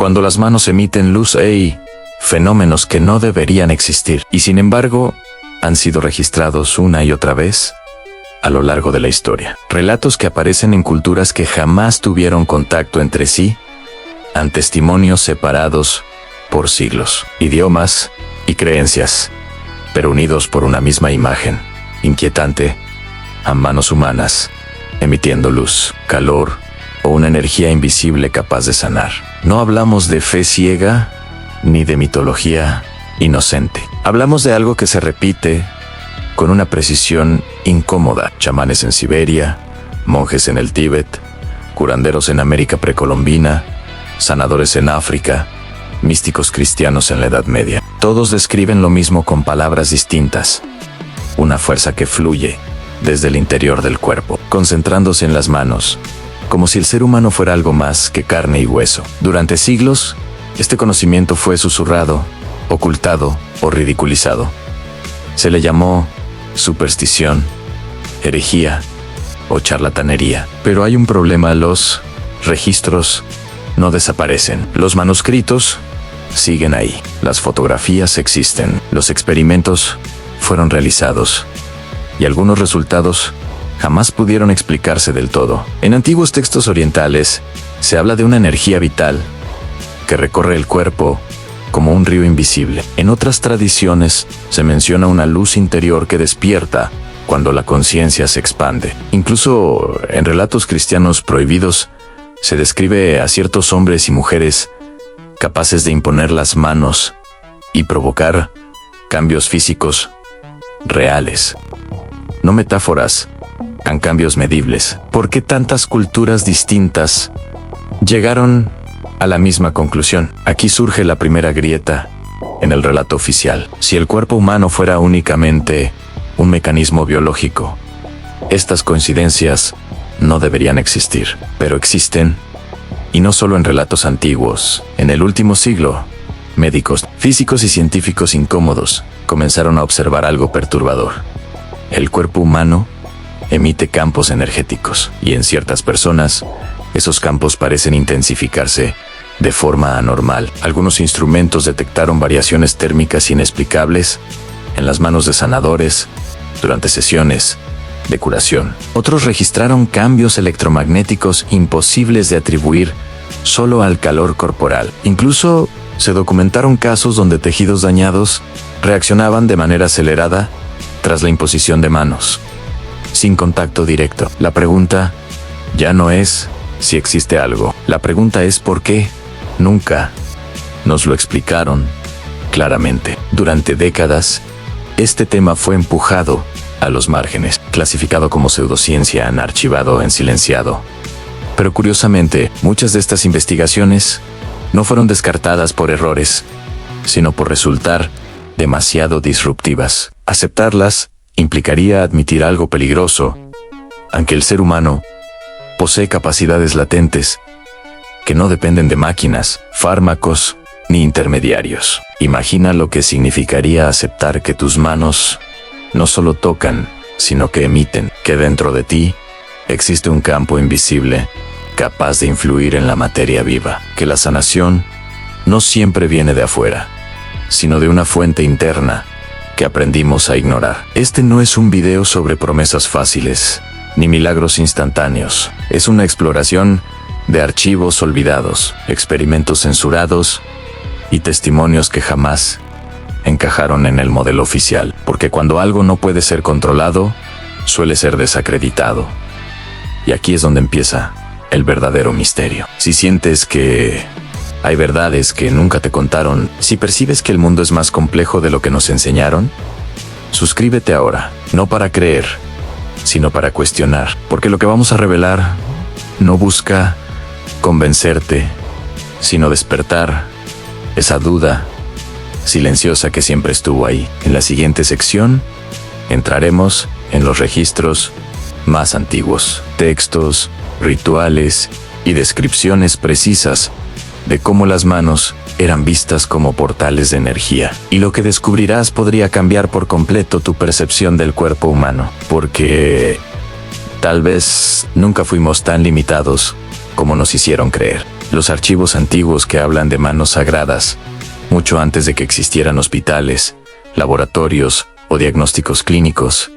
Cuando las manos emiten luz, hay fenómenos que no deberían existir, y sin embargo, han sido registrados una y otra vez a lo largo de la historia. Relatos que aparecen en culturas que jamás tuvieron contacto entre sí, han testimonios separados por siglos, idiomas y creencias, pero unidos por una misma imagen, inquietante, a manos humanas, emitiendo luz, calor o una energía invisible capaz de sanar. No hablamos de fe ciega ni de mitología inocente. Hablamos de algo que se repite con una precisión incómoda. Chamanes en Siberia, monjes en el Tíbet, curanderos en América precolombina, sanadores en África, místicos cristianos en la Edad Media. Todos describen lo mismo con palabras distintas. Una fuerza que fluye desde el interior del cuerpo, concentrándose en las manos, como si el ser humano fuera algo más que carne y hueso. Durante siglos, este conocimiento fue susurrado, ocultado o ridiculizado. Se le llamó superstición, herejía o charlatanería. Pero hay un problema: los registros no desaparecen. Los manuscritos siguen ahí. Las fotografías existen. Los experimentos fueron realizados. Y algunos resultados jamás pudieron explicarse del todo. En antiguos textos orientales se habla de una energía vital que recorre el cuerpo como un río invisible. En otras tradiciones se menciona una luz interior que despierta cuando la conciencia se expande. Incluso en relatos cristianos prohibidos se describe a ciertos hombres y mujeres capaces de imponer las manos y provocar cambios físicos reales. No metáforas, en cambios medibles. ¿Por qué tantas culturas distintas llegaron a la misma conclusión? Aquí surge la primera grieta en el relato oficial. Si el cuerpo humano fuera únicamente un mecanismo biológico, estas coincidencias no deberían existir, pero existen, y no solo en relatos antiguos. En el último siglo, médicos, físicos y científicos incómodos comenzaron a observar algo perturbador. El cuerpo humano emite campos energéticos, y en ciertas personas, esos campos parecen intensificarse de forma anormal. Algunos instrumentos detectaron variaciones térmicas inexplicables en las manos de sanadores durante sesiones de curación. Otros registraron cambios electromagnéticos imposibles de atribuir solo al calor corporal. Incluso se documentaron casos donde tejidos dañados reaccionaban de manera acelerada tras la imposición de manos, sin contacto directo. La pregunta ya no es si existe algo. La pregunta es ¿por qué? Nunca nos lo explicaron claramente. Durante décadas, este tema fue empujado a los márgenes, clasificado como pseudociencia, archivado, silenciado. Pero curiosamente, muchas de estas investigaciones no fueron descartadas por errores, sino por resultar demasiado disruptivas. Aceptarlas implicaría admitir algo peligroso, aunque el ser humano posee capacidades latentes que no dependen de máquinas, fármacos ni intermediarios. Imagina lo que significaría aceptar que tus manos no solo tocan, sino que emiten, que dentro de ti existe un campo invisible capaz de influir en la materia viva, que la sanación no siempre viene de afuera, sino de una fuente interna que aprendimos a ignorar. Este no es un video sobre promesas fáciles, ni milagros instantáneos. Es una exploración de archivos olvidados, experimentos censurados y testimonios que jamás encajaron en el modelo oficial. Porque cuando algo no puede ser controlado, suele ser desacreditado. Y aquí es donde empieza el verdadero misterio. Si sientes que hay verdades que nunca te contaron, si percibes que el mundo es más complejo de lo que nos enseñaron, suscríbete ahora, no para creer, sino para cuestionar, porque lo que vamos a revelar no busca convencerte, sino despertar esa duda silenciosa que siempre estuvo ahí. En la siguiente sección, entraremos en los registros más antiguos, textos, rituales y descripciones precisas de cómo las manos eran vistas como portales de energía. Y lo que descubrirás podría cambiar por completo tu percepción del cuerpo humano, porque tal vez nunca fuimos tan limitados como nos hicieron creer. Los archivos antiguos que hablan de manos sagradas, mucho antes de que existieran hospitales, laboratorios o diagnósticos clínicos,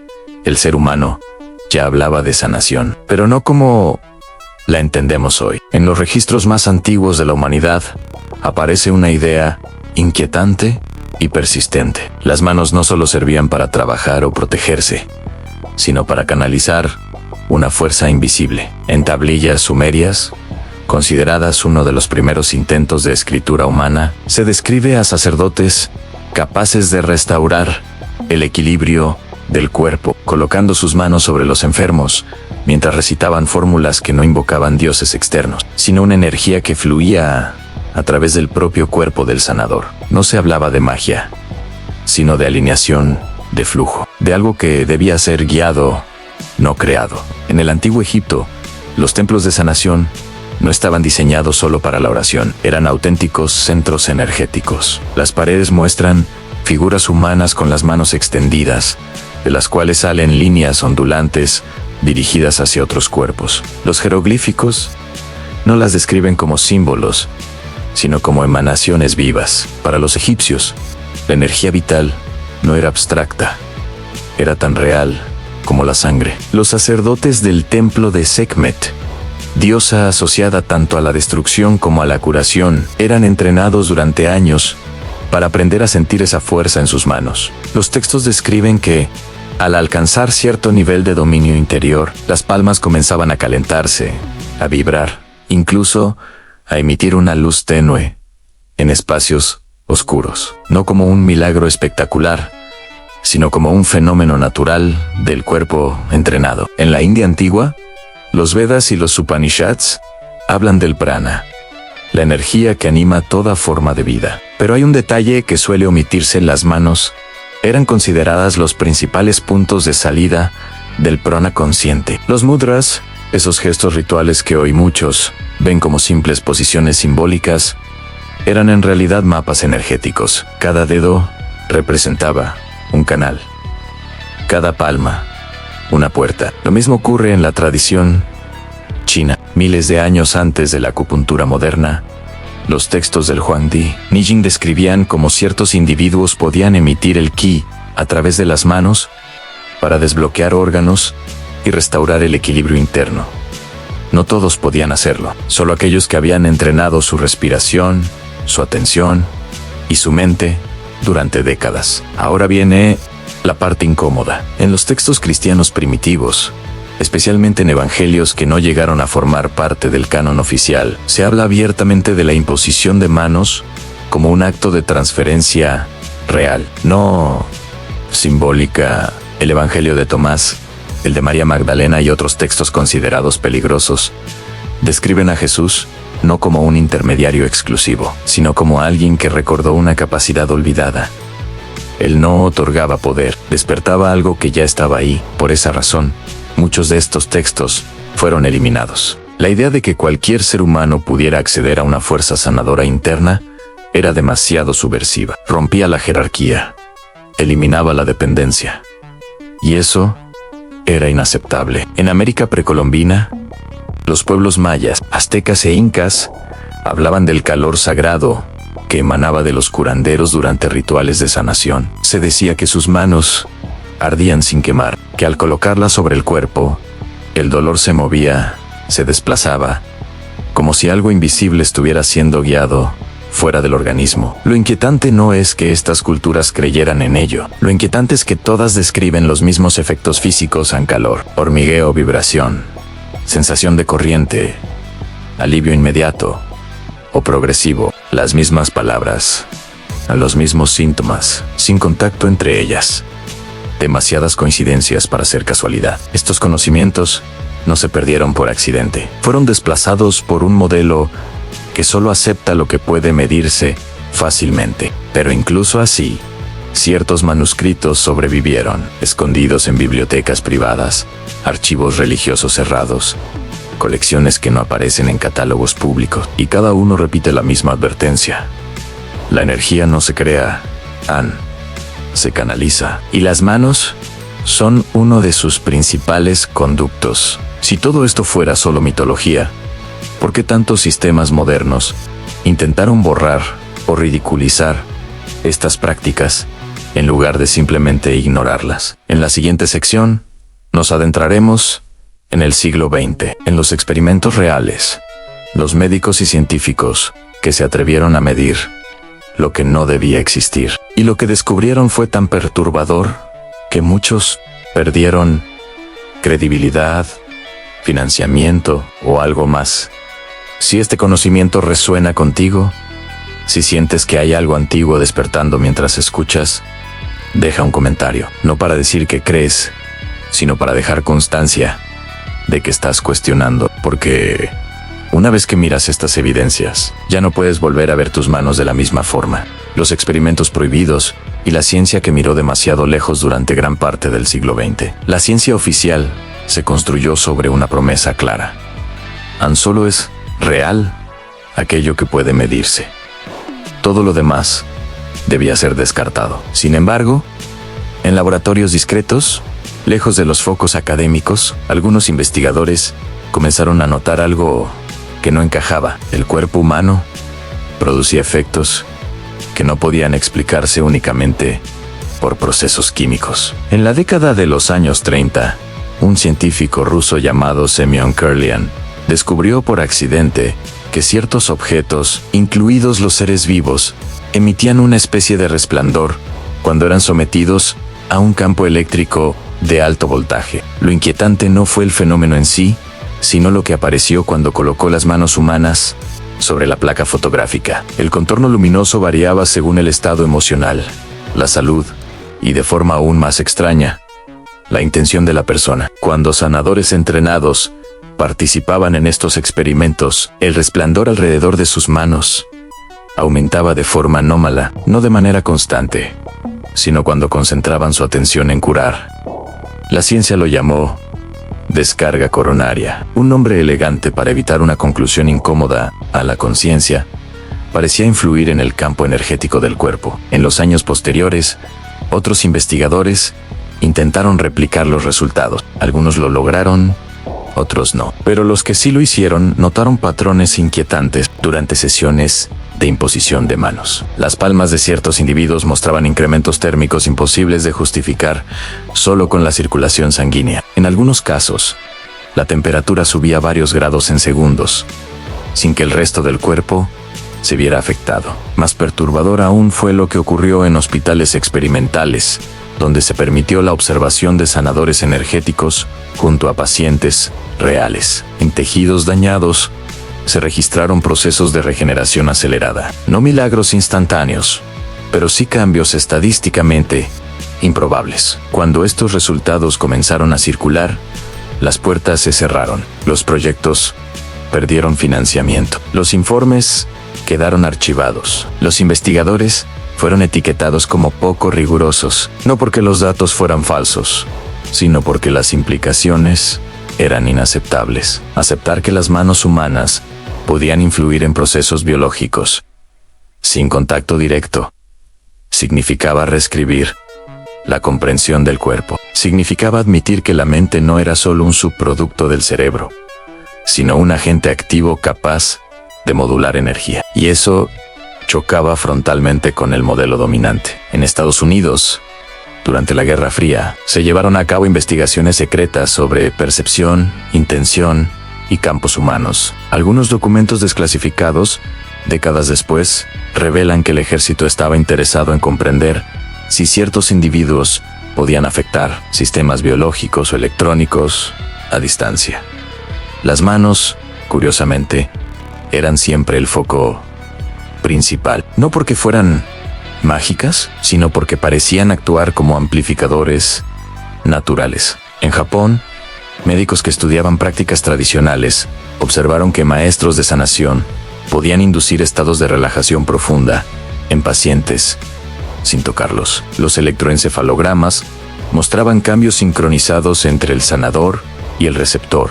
el ser humano ya hablaba de sanación, pero no como la entendemos hoy. En los registros más antiguos de la humanidad aparece una idea inquietante y persistente. Las manos no solo servían para trabajar o protegerse, sino para canalizar una fuerza invisible. En tablillas sumerias, consideradas uno de los primeros intentos de escritura humana, se describe a sacerdotes capaces de restaurar el equilibrio del cuerpo, colocando sus manos sobre los enfermos, mientras recitaban fórmulas que no invocaban dioses externos, sino una energía que fluía a través del propio cuerpo del sanador. No se hablaba de magia, sino de alineación, de flujo, de algo que debía ser guiado, no creado. En el antiguo Egipto, los templos de sanación no estaban diseñados solo para la oración, eran auténticos centros energéticos. Las paredes muestran figuras humanas con las manos extendidas, de las cuales salen líneas ondulantes dirigidas hacia otros cuerpos. Los jeroglíficos no las describen como símbolos, sino como emanaciones vivas. Para los egipcios, la energía vital no era abstracta, era tan real como la sangre. Los sacerdotes del templo de Sekhmet, diosa asociada tanto a la destrucción como a la curación, eran entrenados durante años para aprender a sentir esa fuerza en sus manos. Los textos describen que, al alcanzar cierto nivel de dominio interior, las palmas comenzaban a calentarse, a vibrar, incluso a emitir una luz tenue en espacios oscuros, no como un milagro espectacular, sino como un fenómeno natural del cuerpo entrenado. En la India antigua, los Vedas y los Upanishads hablan del prana, la energía que anima toda forma de vida. Pero hay un detalle que suele omitirse: las manos eran consideradas los principales puntos de salida del prana consciente. Los mudras, esos gestos rituales que hoy muchos ven como simples posiciones simbólicas, eran en realidad mapas energéticos. Cada dedo representaba un canal, cada palma una puerta. Lo mismo ocurre en la tradición china. Miles de años antes de la acupuntura moderna, los textos del Huangdi Nijing describían cómo ciertos individuos podían emitir el ki a través de las manos para desbloquear órganos y restaurar el equilibrio interno. No todos podían hacerlo, solo aquellos que habían entrenado su respiración, su atención y su mente durante décadas. Ahora viene la parte incómoda. En los textos cristianos primitivos, especialmente en evangelios que no llegaron a formar parte del canon oficial, se habla abiertamente de la imposición de manos como un acto de transferencia real, no simbólica. El evangelio de Tomás, el de María Magdalena y otros textos considerados peligrosos describen a Jesús no como un intermediario exclusivo, sino como alguien que recordó una capacidad olvidada. Él no otorgaba poder, despertaba algo que ya estaba ahí. Por esa razón, muchos de estos textos fueron eliminados. La idea de que cualquier ser humano pudiera acceder a una fuerza sanadora interna era demasiado subversiva. Rompía la jerarquía, eliminaba la dependencia. Y eso era inaceptable. En América precolombina, los pueblos mayas, aztecas e incas hablaban del calor sagrado que emanaba de los curanderos durante rituales de sanación. Se decía que sus manos ardían sin quemar, que al colocarlas sobre el cuerpo, el dolor se movía, se desplazaba, como si algo invisible estuviera siendo guiado fuera del organismo. Lo inquietante no es que estas culturas creyeran en ello. Lo inquietante es que todas describen los mismos efectos físicos en calor, hormigueo, vibración, sensación de corriente, alivio inmediato o progresivo, las mismas palabras, los mismos síntomas, sin contacto entre ellas. Demasiadas coincidencias para ser casualidad. Estos conocimientos no se perdieron por accidente. Fueron desplazados por un modelo que solo acepta lo que puede medirse fácilmente. Pero incluso así, ciertos manuscritos sobrevivieron, escondidos en bibliotecas privadas, archivos religiosos cerrados, colecciones que no aparecen en catálogos públicos, y cada uno repite la misma advertencia. La energía no se crea, se canaliza, y las manos son uno de sus principales conductos. Si todo esto fuera solo mitología, ¿Por qué tantos sistemas modernos intentaron borrar o ridiculizar estas prácticas en lugar de simplemente ignorarlas? En la siguiente sección, nos adentraremos en el siglo XX, en los experimentos reales, los médicos y científicos que se atrevieron a medir lo que no debía existir. Y lo que descubrieron fue tan perturbador que muchos perdieron credibilidad, financiamiento o algo más. Si este conocimiento resuena contigo, si sientes que hay algo antiguo despertando mientras escuchas, deja un comentario, no para decir que crees, sino para dejar constancia de que estás cuestionando, porque una vez que miras estas evidencias, ya no puedes volver a ver tus manos de la misma forma. Los experimentos prohibidos y la ciencia que miró demasiado lejos durante gran parte del siglo XX. La ciencia oficial se construyó sobre una promesa clara. Tan solo es real aquello que puede medirse. Todo lo demás debía ser descartado. Sin embargo, en laboratorios discretos, lejos de los focos académicos, algunos investigadores comenzaron a notar algo que no encajaba. El cuerpo humano producía efectos que no podían explicarse únicamente por procesos químicos. En la década de los años 30, un científico ruso llamado Semyon Kirlian descubrió por accidente que ciertos objetos, incluidos los seres vivos, emitían una especie de resplandor cuando eran sometidos a un campo eléctrico de alto voltaje. Lo inquietante no fue el fenómeno en sí, sino lo que apareció cuando colocó las manos humanas sobre la placa fotográfica. El contorno luminoso variaba según el estado emocional, la salud y, de forma aún más extraña, la intención de la persona. Cuando sanadores entrenados participaban en estos experimentos, el resplandor alrededor de sus manos aumentaba de forma anómala, no de manera constante, sino cuando concentraban su atención en curar. La ciencia lo llamó descarga coronaria, un nombre elegante para evitar una conclusión incómoda a la conciencia. Parecía influir en el campo energético del cuerpo. En los años posteriores, otros investigadores intentaron replicar los resultados. Algunos lo lograron, otros no. Pero los que sí lo hicieron notaron patrones inquietantes durante sesiones de imposición de manos. Las palmas de ciertos individuos mostraban incrementos térmicos imposibles de justificar solo con la circulación sanguínea. En algunos casos, la temperatura subía varios grados en segundos, sin que el resto del cuerpo se viera afectado. Más perturbador aún fue lo que ocurrió en hospitales experimentales, donde se permitió la observación de sanadores energéticos junto a pacientes reales. En tejidos dañados, se registraron procesos de regeneración acelerada. No milagros instantáneos, pero sí cambios estadísticamente improbables. Cuando estos resultados comenzaron a circular, las puertas se cerraron. Los proyectos perdieron financiamiento. Los informes quedaron archivados. Los investigadores fueron etiquetados como poco rigurosos, no porque los datos fueran falsos, sino porque las implicaciones eran inaceptables. Aceptar que las manos humanas podían influir en procesos biológicos sin contacto directo significaba reescribir la comprensión del cuerpo. Significaba admitir que la mente no era solo un subproducto del cerebro, sino un agente activo capaz de modular energía. Y eso chocaba frontalmente con el modelo dominante. En Estados Unidos, durante la Guerra Fría, se llevaron a cabo investigaciones secretas sobre percepción, intención y campos humanos. Algunos documentos desclasificados, décadas después, revelan que el ejército estaba interesado en comprender si ciertos individuos podían afectar sistemas biológicos o electrónicos a distancia. Las manos, curiosamente, eran siempre el foco principal, no porque fueran mágicas, sino porque parecían actuar como amplificadores naturales. En Japón, médicos que estudiaban prácticas tradicionales observaron que maestros de sanación podían inducir estados de relajación profunda en pacientes sin tocarlos. Los electroencefalogramas mostraban cambios sincronizados entre el sanador y el receptor,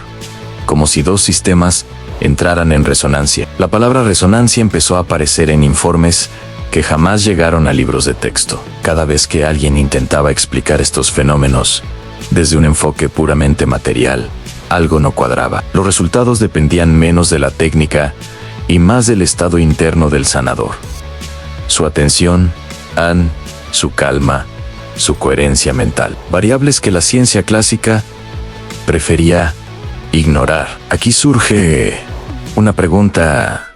como si dos sistemas entraran en resonancia. La palabra resonancia empezó a aparecer en informes que jamás llegaron a libros de texto. Cada vez que alguien intentaba explicar estos fenómenos desde un enfoque puramente material, algo no cuadraba. Los resultados dependían menos de la técnica y más del estado interno del sanador. Su atención, su calma, su coherencia mental. Variables que la ciencia clásica prefería ignorar. Aquí surge una pregunta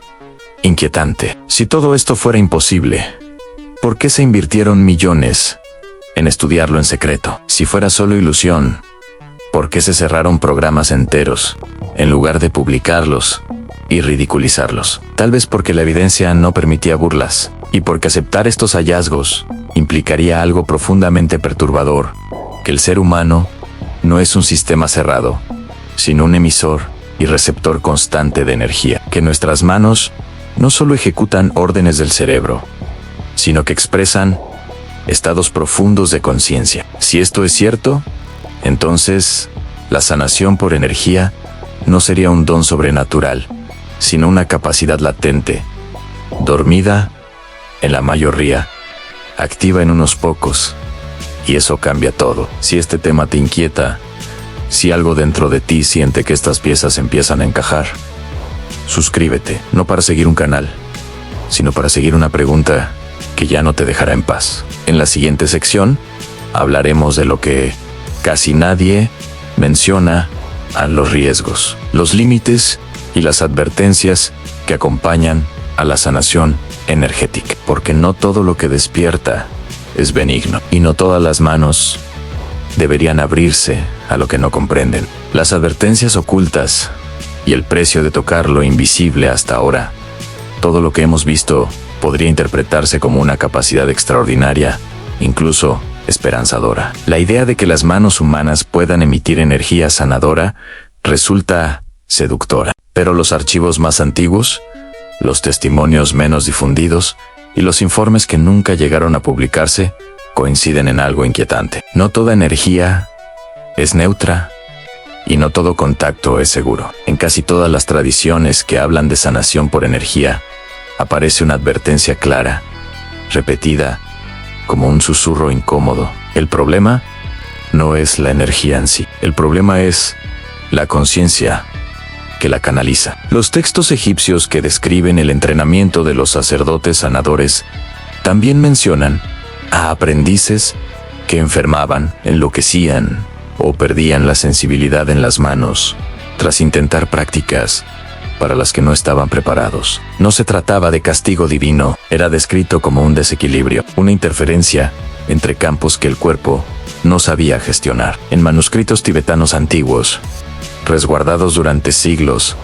inquietante. Si todo esto fuera imposible, ¿por qué se invirtieron millones en estudiarlo en secreto? Si fuera solo ilusión, ¿por qué se cerraron programas enteros en lugar de publicarlos y ridiculizarlos? Tal vez porque la evidencia no permitía burlas, y porque aceptar estos hallazgos implicaría algo profundamente perturbador, que el ser humano no es un sistema cerrado, sino un emisor y receptor constante de energía, que nuestras manos no solo ejecutan órdenes del cerebro, sino que expresan estados profundos de conciencia. Si esto es cierto, entonces la sanación por energía no sería un don sobrenatural, sino una capacidad latente, dormida en la mayoría, activa en unos pocos, y eso cambia todo. Si este tema te inquieta, si algo dentro de ti siente que estas piezas empiezan a encajar, suscríbete, no para seguir un canal, sino para seguir una pregunta que ya no te dejará en paz. En la siguiente sección, hablaremos de lo que casi nadie menciona: a los riesgos, los límites y las advertencias que acompañan a la sanación energética, porque no todo lo que despierta es benigno, y no todas las manos deberían abrirse a lo que no comprenden. Las advertencias ocultas y el precio de tocar lo invisible hasta ahora. Todo lo que hemos visto podría interpretarse como una capacidad extraordinaria, incluso esperanzadora. La idea de que las manos humanas puedan emitir energía sanadora resulta seductora, pero los archivos más antiguos, los testimonios menos difundidos y los informes que nunca llegaron a publicarse coinciden en algo inquietante. No toda energía es neutra y no todo contacto es seguro. En casi todas las tradiciones que hablan de sanación por energía, aparece una advertencia clara, repetida, como un susurro incómodo. El problema no es la energía en sí. El problema es la conciencia que la canaliza. Los textos egipcios que describen el entrenamiento de los sacerdotes sanadores también mencionan a aprendices que enfermaban, enloquecían o perdían la sensibilidad en las manos tras intentar prácticas para las que no estaban preparados. No se trataba de castigo divino, era descrito como un desequilibrio, una interferencia entre campos que el cuerpo no sabía gestionar. En manuscritos tibetanos antiguos, resguardados durante siglos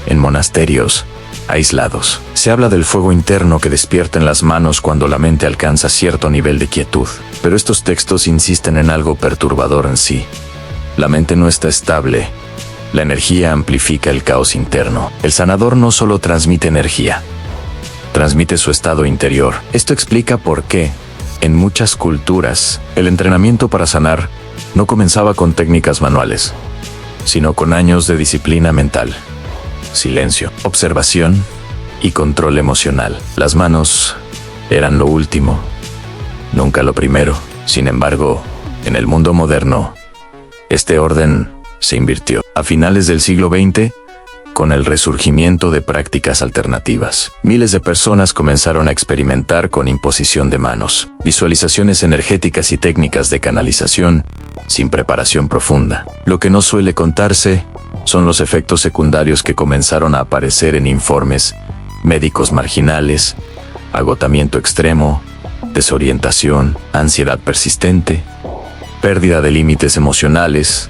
en monasterios aislados, se habla del fuego interno que despierta en las manos cuando la mente alcanza cierto nivel de quietud. Pero estos textos insisten en algo perturbador en sí. La mente no está estable. La energía amplifica el caos interno. El sanador no solo transmite energía, transmite su estado interior. Esto explica por qué, en muchas culturas, el entrenamiento para sanar no comenzaba con técnicas manuales, sino con años de disciplina mental, silencio, observación y control emocional. Las manos eran lo último, nunca lo primero. Sin embargo, en el mundo moderno, este orden se invirtió. A finales del siglo XX, con el resurgimiento de prácticas alternativas, miles de personas comenzaron a experimentar con imposición de manos, visualizaciones energéticas y técnicas de canalización sin preparación profunda. Lo que no suele contarse son los efectos secundarios que comenzaron a aparecer en informes médicos marginales: agotamiento extremo, desorientación, ansiedad persistente, pérdida de límites emocionales,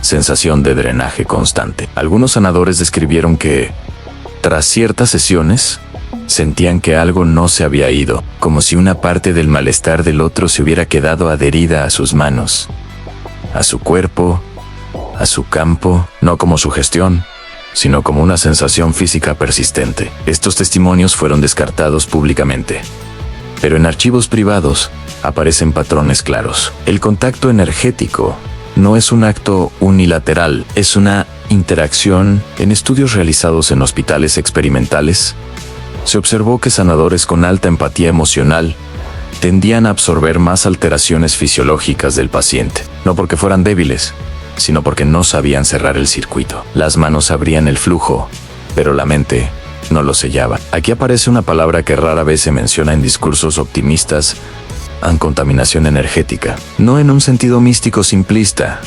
sensación de drenaje constante. Algunos sanadores describieron que, tras ciertas sesiones, sentían que algo no se había ido, como si una parte del malestar del otro se hubiera quedado adherida a sus manos, a su cuerpo, a su campo, no como sugestión, sino como una sensación física persistente. Estos testimonios fueron descartados públicamente, pero en archivos privados aparecen patrones claros. El contacto energético no es un acto unilateral, es una interacción. En estudios realizados en hospitales experimentales, se observó que sanadores con alta empatía emocional tendían a absorber más alteraciones fisiológicas del paciente, no porque fueran débiles, sino porque no sabían cerrar el circuito. Las manos abrían el flujo, pero la mente no lo sellaba. Aquí aparece una palabra que rara vez se menciona en discursos optimistas: contaminación energética. No en un sentido místico simplista,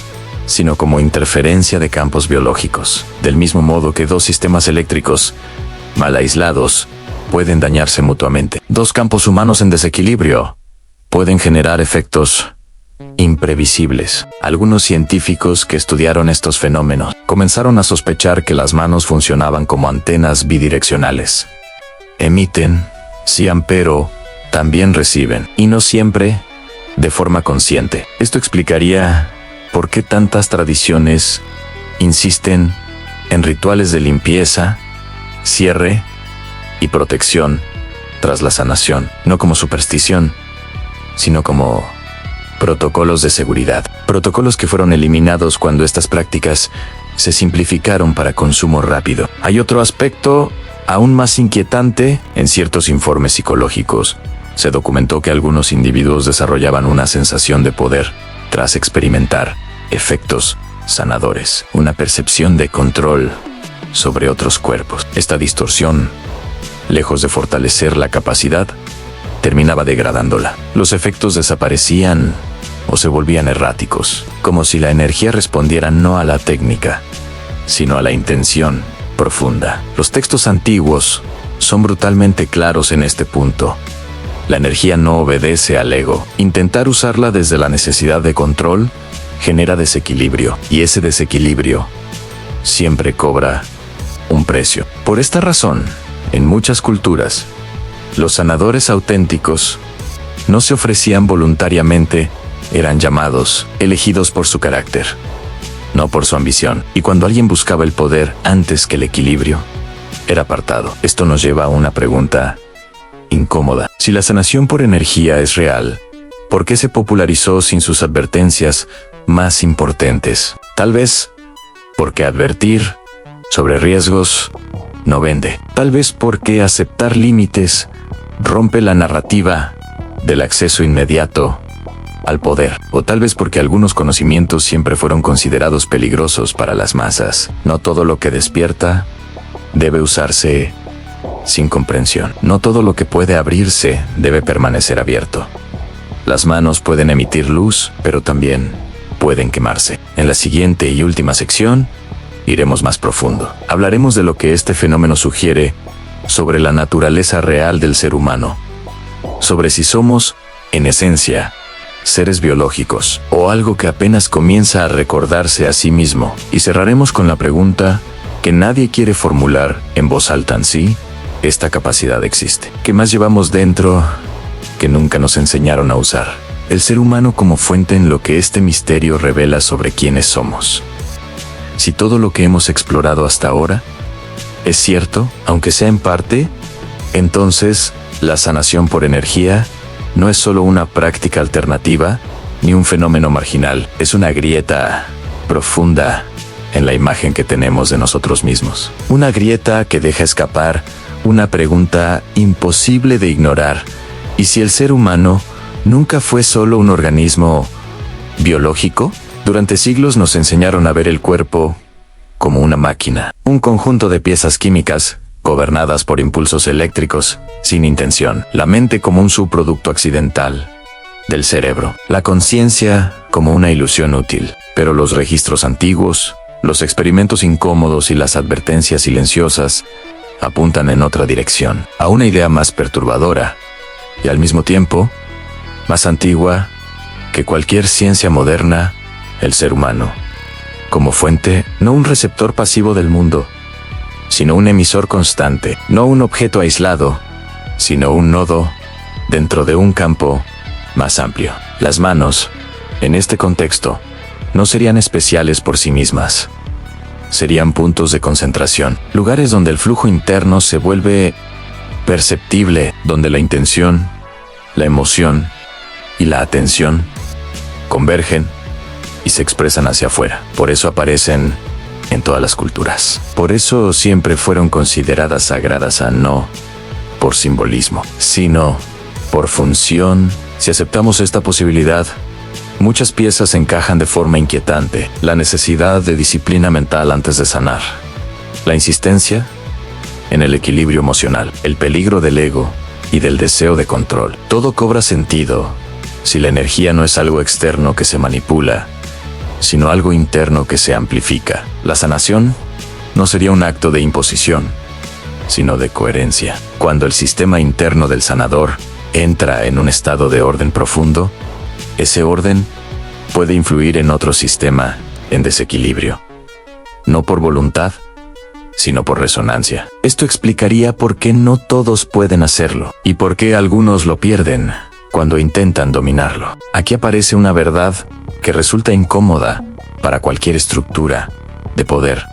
sino como interferencia de campos biológicos. Del mismo modo que dos sistemas eléctricos mal aislados pueden dañarse mutuamente. Dos campos humanos en desequilibrio pueden generar efectos imprevisibles. Algunos científicos que estudiaron estos fenómenos comenzaron a sospechar que las manos funcionaban como antenas bidireccionales. Emiten, sí, pero también reciben, y no siempre de forma consciente. Esto explicaría por qué tantas tradiciones insisten en rituales de limpieza, cierre y protección tras la sanación, no como superstición, sino como protocolos de seguridad. Protocolos que fueron eliminados cuando estas prácticas se simplificaron para consumo rápido. Hay otro aspecto aún más inquietante. En ciertos informes psicológicos se documentó que algunos individuos desarrollaban una sensación de poder tras experimentar efectos sanadores, una percepción de control sobre otros cuerpos. Esta distorsión, lejos de fortalecer la capacidad, terminaba degradándola. Los efectos desaparecían o se volvían erráticos, como si la energía respondiera no a la técnica, sino a la intención profunda. Los textos antiguos son brutalmente claros en este punto. La energía no obedece al ego. Intentar usarla desde la necesidad de control genera desequilibrio, y ese desequilibrio siempre cobra un precio. Por esta razón, en muchas culturas, los sanadores auténticos no se ofrecían voluntariamente, eran llamados, elegidos por su carácter, no por su ambición. Y cuando alguien buscaba el poder antes que el equilibrio, era apartado. Esto nos lleva a una pregunta incómoda. Si la sanación por energía es real, ¿por qué se popularizó sin sus advertencias más importantes? Tal vez porque advertir sobre riesgos no vende. Tal vez porque aceptar límites rompe la narrativa del acceso inmediato al poder. O tal vez porque algunos conocimientos siempre fueron considerados peligrosos para las masas. No todo lo que despierta debe usarse sin comprensión. No todo lo que puede abrirse debe permanecer abierto. Las manos pueden emitir luz, pero también pueden quemarse. En la siguiente y última sección, iremos más profundo. Hablaremos de lo que este fenómeno sugiere sobre la naturaleza real del ser humano, sobre si somos, en esencia, seres biológicos o algo que apenas comienza a recordarse a sí mismo. Y cerraremos con la pregunta que nadie quiere formular en voz alta: ¿sí? Esta capacidad existe. ¿Qué más llevamos dentro que nunca nos enseñaron a usar? El ser humano como fuente en lo que este misterio revela sobre quiénes somos. Si todo lo que hemos explorado hasta ahora es cierto, aunque sea en parte, entonces la sanación por energía no es solo una práctica alternativa ni un fenómeno marginal, es una grieta profunda en la imagen que tenemos de nosotros mismos. Una grieta que deja escapar una pregunta imposible de ignorar: ¿y si el ser humano nunca fue solo un organismo biológico? Durante siglos nos enseñaron a ver el cuerpo como una máquina, un conjunto de piezas químicas gobernadas por impulsos eléctricos sin intención, la mente como un subproducto accidental del cerebro, la conciencia como una ilusión útil. Pero los registros antiguos, los experimentos incómodos y las advertencias silenciosas apuntan en otra dirección, a una idea más perturbadora y al mismo tiempo más antigua que cualquier ciencia moderna: el ser humano como fuente, no un receptor pasivo del mundo, sino un emisor constante, no un objeto aislado, sino un nodo dentro de un campo más amplio. Las manos, en este contexto, no serían especiales por sí mismas. Serían puntos de concentración, lugares donde el flujo interno se vuelve perceptible, donde la intención, la emoción y la atención convergen y se expresan hacia afuera. Por eso aparecen en todas las culturas. Por eso siempre fueron consideradas sagradas, no por simbolismo, sino por función. Si aceptamos esta posibilidad, Muchas piezas encajan de forma inquietante. La necesidad de disciplina mental antes de sanar. La insistencia en el equilibrio emocional. El peligro del ego y del deseo de control. Todo cobra sentido si la energía no es algo externo que se manipula, sino algo interno que se amplifica. La sanación no sería un acto de imposición, sino de coherencia. Cuando el sistema interno del sanador entra en un estado de orden profundo, ese orden puede influir en otro sistema en desequilibrio. No por voluntad, sino por resonancia. Esto explicaría por qué no todos pueden hacerlo y por qué algunos lo pierden cuando intentan dominarlo. Aquí aparece una verdad que resulta incómoda para cualquier estructura de poder.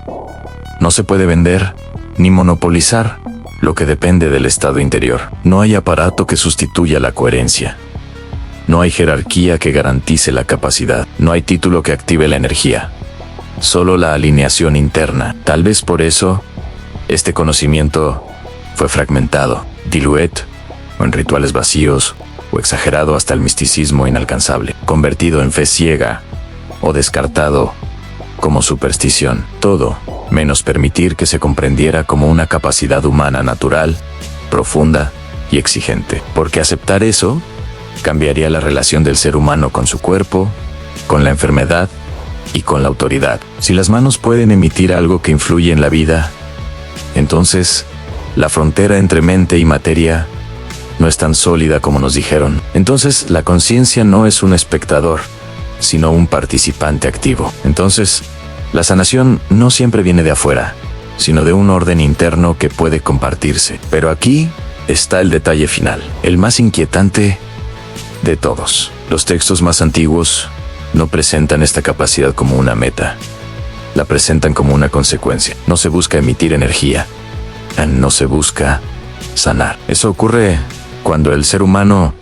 No se puede vender ni monopolizar lo que depende del estado interior. No hay aparato que sustituya la coherencia. No hay jerarquía que garantice la capacidad. No hay título que active la energía. Solo la alineación interna. Tal vez por eso, este conocimiento fue fragmentado, diluido, o en rituales vacíos, o exagerado hasta el misticismo inalcanzable, convertido en fe ciega, o descartado como superstición. Todo, menos permitir que se comprendiera como una capacidad humana natural, profunda y exigente. Porque aceptar eso cambiaría la relación del ser humano con su cuerpo, con la enfermedad y con la autoridad. Si las manos pueden emitir algo que influye en la vida, entonces la frontera entre mente y materia no es tan sólida como nos dijeron. Entonces la conciencia no es un espectador, sino un participante activo. Entonces, la sanación no siempre viene de afuera, sino de un orden interno que puede compartirse. Pero aquí está el detalle final, el más inquietante de todos. Los textos más antiguos no presentan esta capacidad como una meta. La presentan como una consecuencia. No se busca emitir energía. No se busca sanar. Eso ocurre cuando el ser humano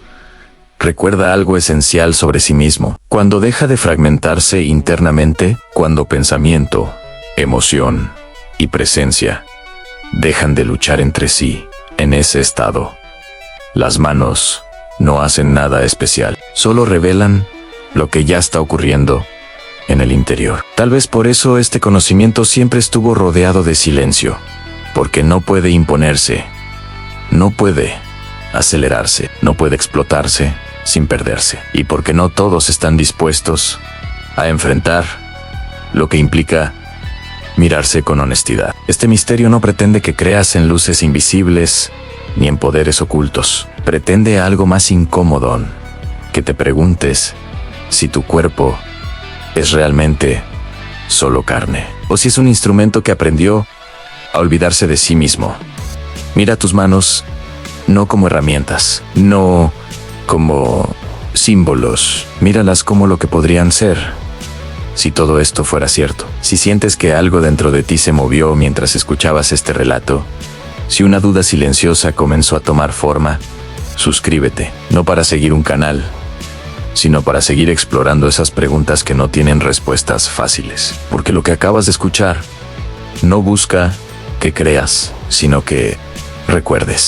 recuerda algo esencial sobre sí mismo, cuando deja de fragmentarse internamente, cuando pensamiento, emoción y presencia dejan de luchar entre sí. En ese estado, las manos no hacen nada especial, solo revelan lo que ya está ocurriendo en el interior. Tal vez por eso este conocimiento siempre estuvo rodeado de silencio, porque no puede imponerse, no puede acelerarse, no puede explotarse sin perderse, y porque no todos están dispuestos a enfrentar lo que implica mirarse con honestidad. Este misterio no pretende que creas en luces invisibles ni en poderes ocultos. Pretende algo más incómodo, que te preguntes si tu cuerpo es realmente solo carne, o si es un instrumento que aprendió a olvidarse de sí mismo. Mira tus manos no como herramientas, no como símbolos. Míralas como lo que podrían ser si todo esto fuera cierto. Si sientes que algo dentro de ti se movió mientras escuchabas este relato, si una duda silenciosa comenzó a tomar forma, suscríbete, no para seguir un canal, sino para seguir explorando esas preguntas que no tienen respuestas fáciles. Porque lo que acabas de escuchar no busca que creas, sino que recuerdes.